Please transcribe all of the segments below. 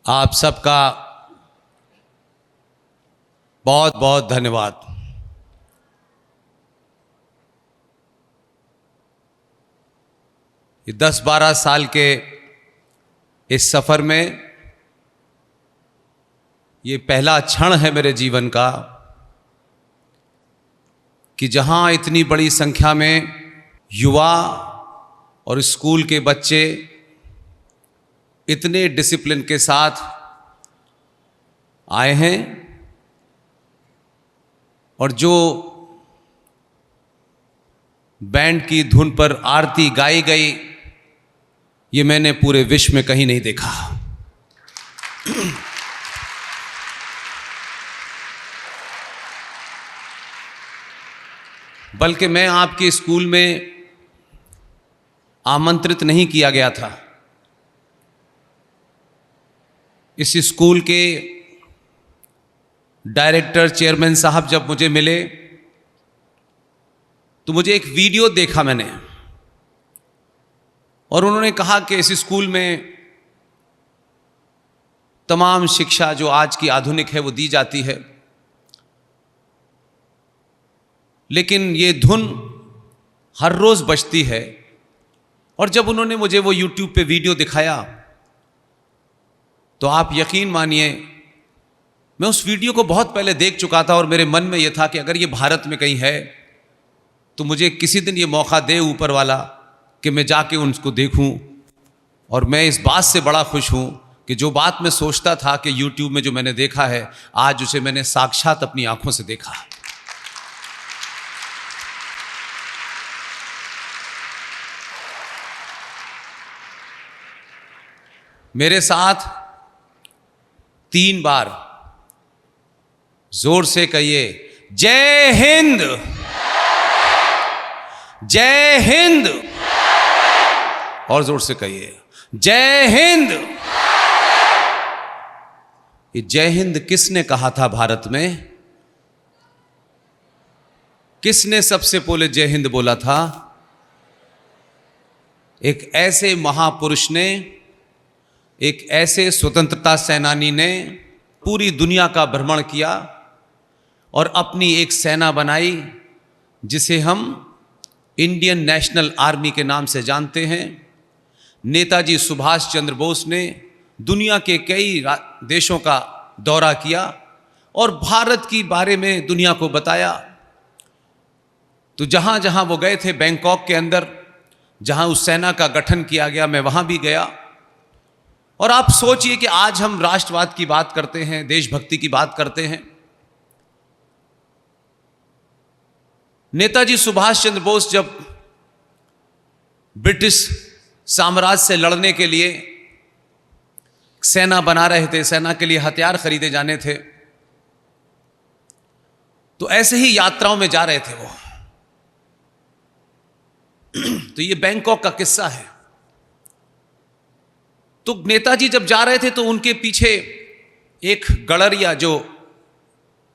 आप सबका बहुत बहुत धन्यवाद। ये 10-12 साल के इस सफ़र में ये पहला क्षण है मेरे जीवन का कि जहां इतनी बड़ी संख्या में युवा और स्कूल के बच्चे इतने डिसिप्लिन के साथ आए हैं और जो बैंड की धुन पर आरती गाई गई, ये मैंने पूरे विश्व में कहीं नहीं देखा। बल्कि मैं आपके स्कूल में आमंत्रित नहीं किया गया था। इस स्कूल के डायरेक्टर चेयरमैन साहब जब मुझे मिले तो मुझे एक वीडियो देखा मैंने, और उन्होंने कहा कि इस स्कूल में तमाम शिक्षा जो आज की आधुनिक है वो दी जाती है, लेकिन ये धुन हर रोज बजती है। और जब उन्होंने मुझे वो YouTube पे वीडियो दिखाया तो आप यकीन मानिए मैं उस वीडियो को बहुत पहले देख चुका था और मेरे मन में यह था कि अगर ये भारत में कहीं है तो मुझे किसी दिन ये मौका दे ऊपर वाला कि मैं जाके उनको देखूं। और मैं इस बात से बड़ा खुश हूं कि जो बात मैं सोचता था कि YouTube में जो मैंने देखा है, आज उसे मैंने साक्षात अपनी आंखों से देखा। मेरे साथ 3 बार जोर से कहिए, जय हिंद, जय हिंद, और जोर से कहिए, जय हिंद। ये जय हिंद किसने कहा था भारत में? किसने सबसे पहले जय हिंद बोला था? एक ऐसे महापुरुष ने, एक ऐसे स्वतंत्रता सेनानी ने पूरी दुनिया का भ्रमण किया और अपनी एक सेना बनाई जिसे हम इंडियन नेशनल आर्मी के नाम से जानते हैं। नेताजी सुभाष चंद्र बोस ने दुनिया के कई देशों का दौरा किया और भारत की बारे में दुनिया को बताया। तो जहां जहां वो गए थे, बैंकॉक के अंदर जहां उस सेना का गठन किया गया, मैं वहां भी गया। और आप सोचिए कि आज हम राष्ट्रवाद की बात करते हैं, देशभक्ति की बात करते हैं। नेताजी सुभाष चंद्र बोस जब ब्रिटिश साम्राज्य से लड़ने के लिए सेना बना रहे थे, सेना के लिए हथियार खरीदे जाने थे, तो ऐसे ही यात्राओं में जा रहे थे वो। तो ये बैंकॉक का किस्सा है। तो नेताजी जब जा रहे थे तो उनके पीछे एक गड़रिया जो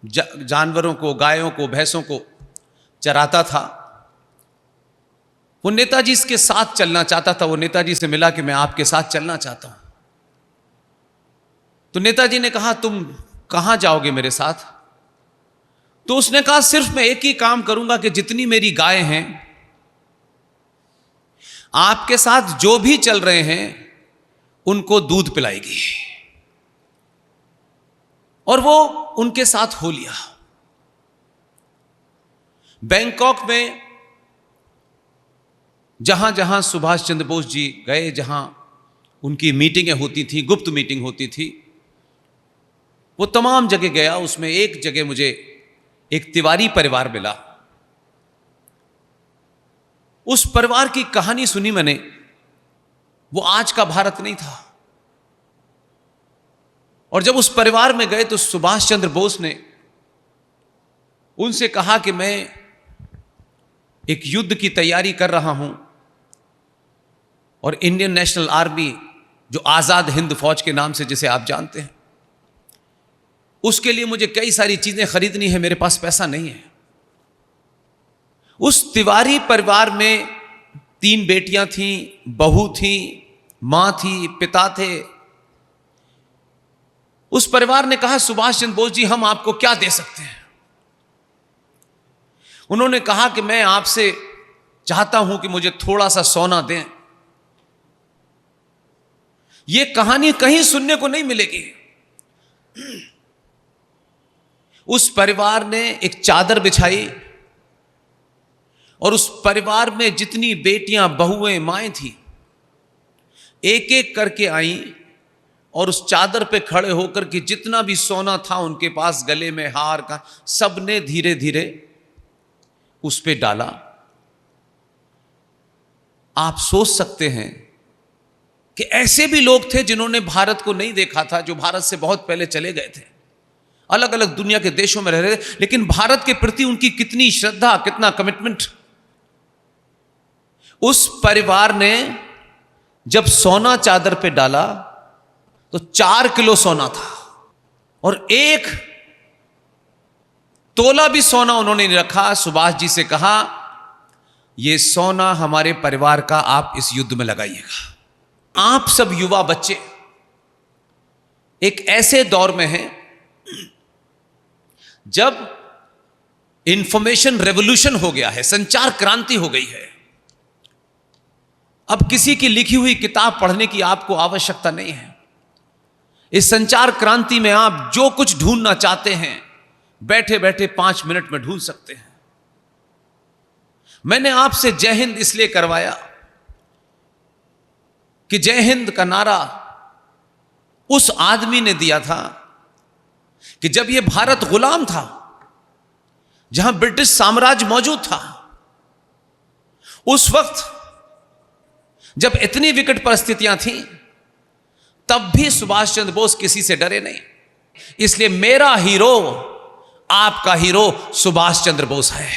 जानवरों को, गायों को, भैंसों को चराता था, वो नेताजी के साथ चलना चाहता था। वो नेताजी से मिला कि मैं आपके साथ चलना चाहता हूं। तो नेताजी ने कहा, तुम कहां जाओगे मेरे साथ? तो उसने कहा, सिर्फ मैं एक ही काम करूंगा कि जितनी मेरी गायें हैं, आपके साथ जो भी चल रहे हैं उनको दूध पिलाएगी। और वो उनके साथ हो लिया। बैंकॉक में जहां जहां सुभाष चंद्र बोस जी गए, जहां उनकी मीटिंगें होती थी, गुप्त मीटिंग होती थी, वो तमाम जगह गया। उसमें एक जगह मुझे एक तिवारी परिवार मिला। उस परिवार की कहानी सुनी मैंने। वो आज का भारत नहीं था। और जब उस परिवार में गए तो सुभाष चंद्र बोस ने उनसे कहा कि मैं एक युद्ध की तैयारी कर रहा हूं और इंडियन नेशनल आर्मी, जो आजाद हिंद फौज के नाम से जिसे आप जानते हैं, उसके लिए मुझे कई सारी चीजें खरीदनी है, मेरे पास पैसा नहीं है। उस तिवारी परिवार में 3 बेटियां थीं, बहू थी, मां थी, पिता थे। उस परिवार ने कहा, सुभाष चंद्र बोस जी, हम आपको क्या दे सकते हैं? उन्होंने कहा कि मैं आपसे चाहता हूं कि मुझे थोड़ा सा सोना दें। यह कहानी कहीं सुनने को नहीं मिलेगी। उस परिवार ने एक चादर बिछाई और उस परिवार में जितनी बेटियां, बहुएं, माएं थी, एक एक करके आईं और उस चादर पे खड़े होकर के जितना भी सोना था उनके पास, गले में हार का, सबने धीरे धीरे उस पे डाला। आप सोच सकते हैं कि ऐसे भी लोग थे जिन्होंने भारत को नहीं देखा था, जो भारत से बहुत पहले चले गए थे, अलग अलग दुनिया के देशों में रह रहे थे, लेकिन भारत के प्रति उनकी कितनी श्रद्धा, कितना कमिटमेंट। उस परिवार ने जब सोना चादर पे डाला तो 4 किलो सोना था और 1 तोला भी सोना उन्होंने नहीं रखा। सुभाष जी से कहा, यह सोना हमारे परिवार का, आप इस युद्ध में लगाइएगा। आप सब युवा बच्चे एक ऐसे दौर में हैं जब इंफॉर्मेशन रेवोल्यूशन हो गया है, संचार क्रांति हो गई है। अब किसी की लिखी हुई किताब पढ़ने की आपको आवश्यकता नहीं है। इस संचार क्रांति में आप जो कुछ ढूंढना चाहते हैं, बैठे बैठे 5 मिनट में ढूंढ सकते हैं। मैंने आपसे जय हिंद इसलिए करवाया कि जय हिंद का नारा उस आदमी ने दिया था कि जब यह भारत गुलाम था, जहां ब्रिटिश साम्राज्य मौजूद था, उस वक्त जब इतनी विकट परिस्थितियां थीं, तब भी सुभाष चंद्र बोस किसी से डरे नहीं। इसलिए मेरा हीरो, आपका हीरो सुभाष चंद्र बोस है।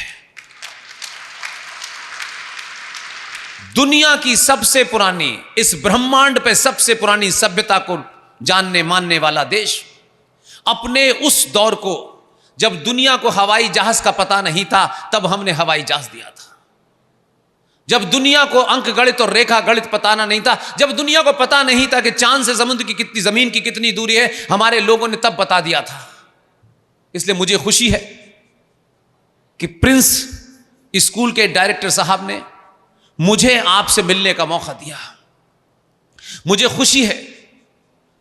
दुनिया की सबसे पुरानी, इस ब्रह्मांड पे सबसे पुरानी सभ्यता को जानने मानने वाला देश, अपने उस दौर को, जब दुनिया को हवाई जहाज का पता नहीं था, तब हमने हवाई जहाज दिया था। जब दुनिया को अंक गणित और रेखा गणित पताना नहीं था, जब दुनिया को पता नहीं था कि चांद से समुद्र की कितनी, जमीन की कितनी दूरी है, हमारे लोगों ने तब बता दिया था। इसलिए मुझे खुशी है कि प्रिंस स्कूल के डायरेक्टर साहब ने मुझे आपसे मिलने का मौका दिया। मुझे खुशी है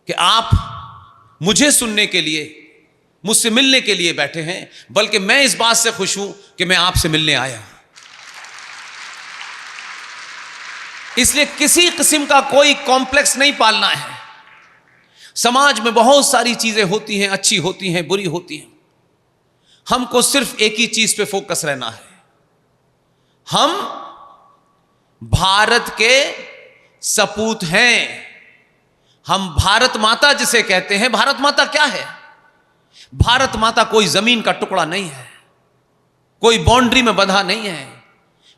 कि आप मुझे सुनने के लिए, मुझसे मिलने के लिए बैठे हैं, बल्कि मैं इस बात से खुश हूं कि मैं आपसे मिलने आया। इसलिए किसी किस्म का कोई कॉम्प्लेक्स नहीं पालना है। समाज में बहुत सारी चीजें होती हैं, अच्छी होती हैं, बुरी होती हैं। हमको सिर्फ एक ही चीज पे फोकस रहना है। हम भारत के सपूत हैं। हम भारत माता जिसे कहते हैं, भारत माता क्या है? भारत माता कोई जमीन का टुकड़ा नहीं है, कोई बाउंड्री में बंधा नहीं है।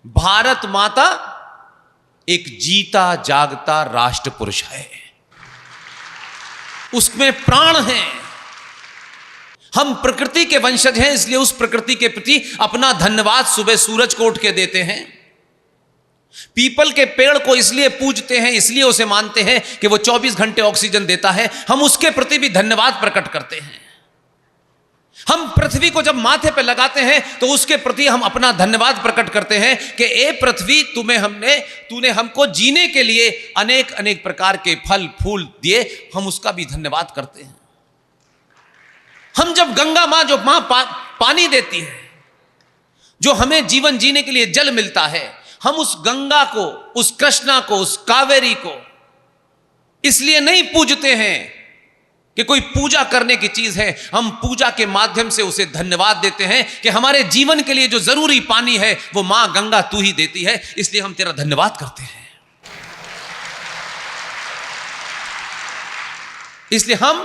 भारत माता एक जीता जागता राष्ट्र पुरुष है, उसमें प्राण है। हम प्रकृति के वंशज हैं, इसलिए उस प्रकृति के प्रति अपना धन्यवाद सुबह सूरज को उठ के देते हैं। पीपल के पेड़ को इसलिए पूजते हैं, इसलिए उसे मानते हैं कि वो 24 घंटे ऑक्सीजन देता है। हम उसके प्रति भी धन्यवाद प्रकट करते हैं। हम पृथ्वी को जब माथे पे लगाते हैं तो उसके प्रति हम अपना धन्यवाद प्रकट करते हैं कि ए पृथ्वी, तूने हमको जीने के लिए अनेक अनेक प्रकार के फल फूल दिए, हम उसका भी धन्यवाद करते हैं। हम जब गंगा मां, जो मां पानी देती है, जो हमें जीवन जीने के लिए जल मिलता है, हम उस गंगा को, उस कृष्णा को, उस कावेरी को इसलिए नहीं पूजते हैं कि कोई पूजा करने की चीज है। हम पूजा के माध्यम से उसे धन्यवाद देते हैं कि हमारे जीवन के लिए जो जरूरी पानी है वो मां गंगा तू ही देती है, इसलिए हम तेरा धन्यवाद करते हैं। इसलिए हम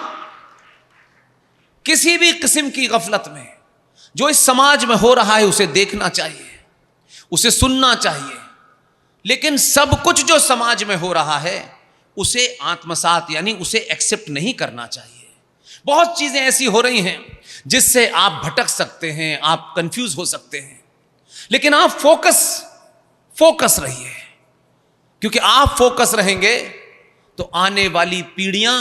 किसी भी किस्म की गफलत में, जो इस समाज में हो रहा है, उसे देखना चाहिए, उसे सुनना चाहिए, लेकिन सब कुछ जो समाज में हो रहा है उसे आत्मसात यानी उसे एक्सेप्ट नहीं करना चाहिए। बहुत चीजें ऐसी हो रही हैं जिससे आप भटक सकते हैं, आप कंफ्यूज हो सकते हैं, लेकिन आप फोकस रहिए, क्योंकि आप फोकस रहेंगे तो आने वाली पीढ़ियां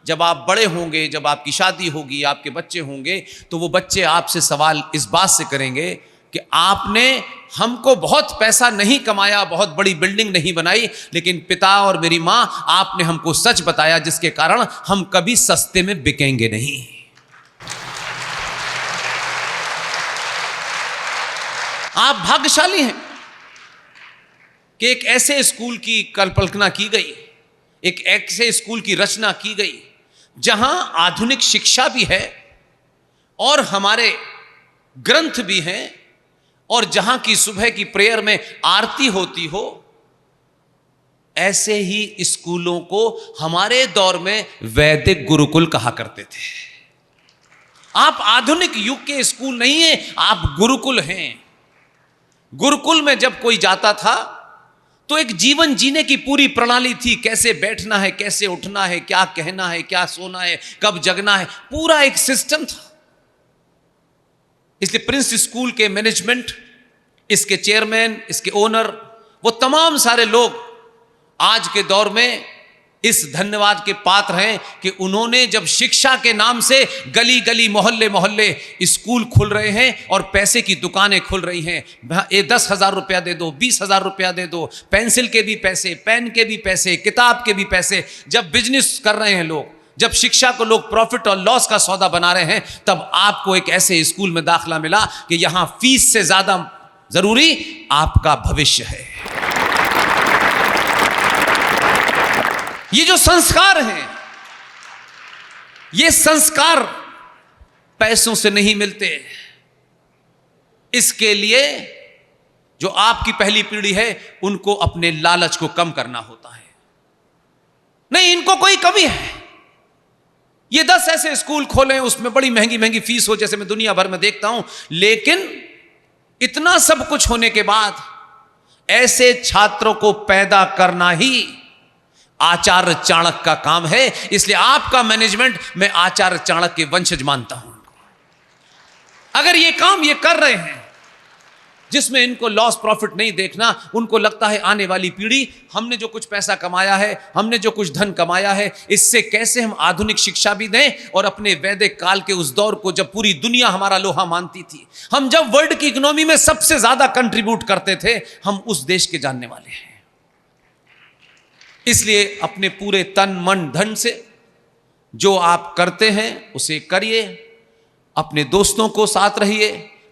जब आप बड़े होंगे, जब आपकी शादी होगी, आपके बच्चे होंगे, तो वो बच्चे आपसे सवाल इस बात से करेंगे कि आपने हमको बहुत पैसा नहीं कमाया, बहुत बड़ी बिल्डिंग नहीं बनाई, लेकिन पिता और मेरी मां, आपने हमको सच बताया, जिसके कारण हम कभी सस्ते में बिकेंगे नहीं। आप भाग्यशाली हैं कि एक ऐसे स्कूल की कल्पना की गई, एक ऐसे स्कूल की रचना की गई जहां आधुनिक शिक्षा भी है और हमारे ग्रंथ भी हैं, और जहां की सुबह की प्रेयर में आरती होती हो। ऐसे ही स्कूलों को हमारे दौर में वैदिक गुरुकुल कहा करते थे। आप आधुनिक युग के स्कूल नहीं हैं, आप गुरुकुल हैं। गुरुकुल में जब कोई जाता था तो एक जीवन जीने की पूरी प्रणाली थी, कैसे बैठना है, कैसे उठना है, क्या कहना है, क्या सोना है, कब जगना है, पूरा एक सिस्टम था। इसलिए प्रिंस स्कूल के मैनेजमेंट, इसके चेयरमैन, इसके ओनर, वो तमाम सारे लोग आज के दौर में इस धन्यवाद के पात्र हैं कि उन्होंने जब शिक्षा के नाम से गली गली, मोहल्ले मोहल्ले स्कूल खुल रहे हैं और पैसे की दुकानें खुल रही हैं, 10,000 रुपया दे दो, 20,000 रुपया दे दो, पेंसिल के भी पैसे, पेन के भी पैसे, किताब के भी पैसे। जब बिजनेस कर रहे हैं लोग, जब शिक्षा को लोग प्रॉफिट और लॉस का सौदा बना रहे हैं, तब आपको एक ऐसे स्कूल में दाखिला मिला कि यहां फीस से ज्यादा जरूरी आपका भविष्य है। ये जो संस्कार हैं, ये संस्कार पैसों से नहीं मिलते। इसके लिए जो आपकी पहली पीढ़ी है, उनको अपने लालच को कम करना होता है। नहीं, इनको कोई कमी है, ये 10 ऐसे स्कूल खोलें, उसमें बड़ी महंगी महंगी फीस हो, जैसे मैं दुनिया भर में देखता हूं, लेकिन इतना सब कुछ होने के बाद ऐसे छात्रों को पैदा करना ही आचार्य चाणक्य का काम है। इसलिए आपका मैनेजमेंट मैं आचार्य चाणक्य के वंशज मानता हूं। अगर ये काम ये कर रहे हैं जिसमें इनको लॉस प्रॉफिट नहीं देखना, उनको लगता है आने वाली पीढ़ी, हमने जो कुछ पैसा कमाया है, हमने जो कुछ धन कमाया है, इससे कैसे हम आधुनिक शिक्षा भी दें और अपने वैदिक काल के उस दौर को, जब पूरी दुनिया हमारा लोहा मानती थी, हम जब वर्ल्ड की इकोनॉमी में सबसे ज्यादा कंट्रीब्यूट करते थे, हम उस देश के जानने वाले हैं। इसलिए अपने पूरे तन मन धन से जो आप करते हैं उसे करिए, अपने दोस्तों को साथ रहिए,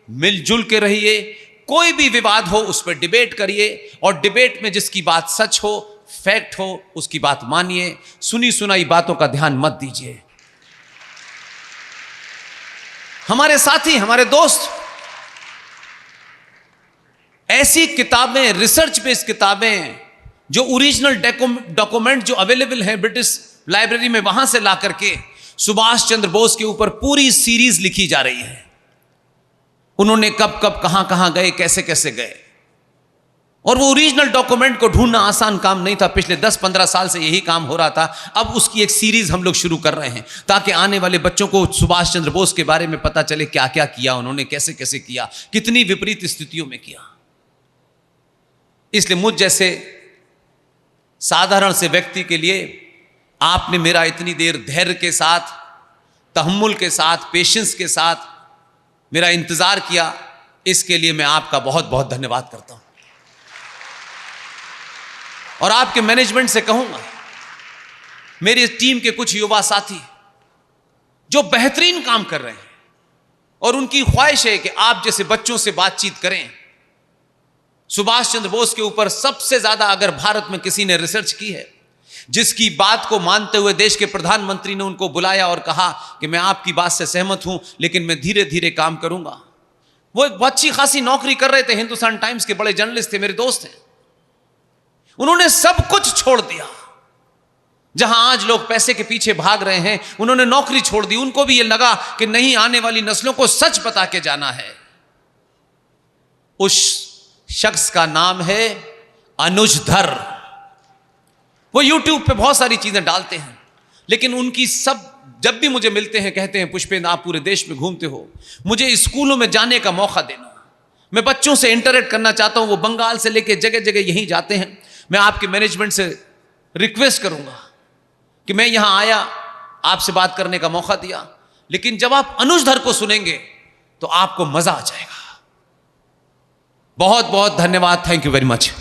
मिलजुल के रहिए, कोई भी विवाद हो उस पर डिबेट करिए, और डिबेट में जिसकी बात सच हो, फैक्ट हो, उसकी बात मानिए, सुनी सुनाई बातों का ध्यान मत दीजिए। हमारे साथी, हमारे दोस्त, ऐसी किताबें, रिसर्च बेस्ड किताबें, जो ओरिजिनल डॉक्यूमेंट जो अवेलेबल है ब्रिटिश लाइब्रेरी में, वहां से ला करके सुभाष चंद्र बोस के ऊपर पूरी सीरीज लिखी जा रही है। उन्होंने कब कब कहां कहां गए, कैसे कैसे गए, और वो ओरिजिनल डॉक्यूमेंट को ढूंढना आसान काम नहीं था। पिछले 10-15 साल से यही काम हो रहा था। अब उसकी एक सीरीज हम लोग शुरू कर रहे हैं, ताकि आने वाले बच्चों को सुभाष चंद्र बोस के बारे में पता चले, क्या क्या किया उन्होंने, कैसे कैसे किया, कितनी विपरीत स्थितियों में किया। इसलिए मुझ जैसे साधारण से व्यक्ति के लिए आपने मेरा इतनी देर धैर्य के साथ, तहम्मुल के साथ, पेशेंस के साथ मेरा इंतजार किया, इसके लिए मैं आपका बहुत बहुत धन्यवाद करता हूं। और आपके मैनेजमेंट से कहूंगा, मेरी टीम के कुछ युवा साथी जो बेहतरीन काम कर रहे हैं, और उनकी ख्वाहिश है कि आप जैसे बच्चों से बातचीत करें। सुभाष चंद्र बोस के ऊपर सबसे ज्यादा अगर भारत में किसी ने रिसर्च की है, जिसकी बात को मानते हुए देश के प्रधानमंत्री ने उनको बुलाया और कहा कि मैं आपकी बात से सहमत हूं, लेकिन मैं धीरे धीरे काम करूंगा। वो एक अच्छी खासी नौकरी कर रहे थे, हिंदुस्तान टाइम्स के बड़े जर्नलिस्ट थे, मेरे दोस्त हैं। उन्होंने सब कुछ छोड़ दिया। जहां आज लोग पैसे के पीछे भाग रहे हैं, उन्होंने नौकरी छोड़ दी। उनको भी यह लगा कि नहीं, आने वाली नस्लों को सच बता के जाना है। उस शख्स का नाम है अनुज धर। वो YouTube पे बहुत सारी चीजें डालते हैं, लेकिन उनकी सब, जब भी मुझे मिलते हैं, कहते हैं पुष्पेंद्र आप पूरे देश में घूमते हो, मुझे स्कूलों में जाने का मौका देना, मैं बच्चों से इंटरेक्ट करना चाहता हूं। वो बंगाल से लेके जगह जगह यहीं जाते हैं। मैं आपके मैनेजमेंट से रिक्वेस्ट करूंगा कि मैं यहां आया, आपसे बात करने का मौका दिया, लेकिन जब आप अनुज धर को सुनेंगे तो आपको मजा आ जाएगा। बहुत बहुत धन्यवाद। Thank you very much.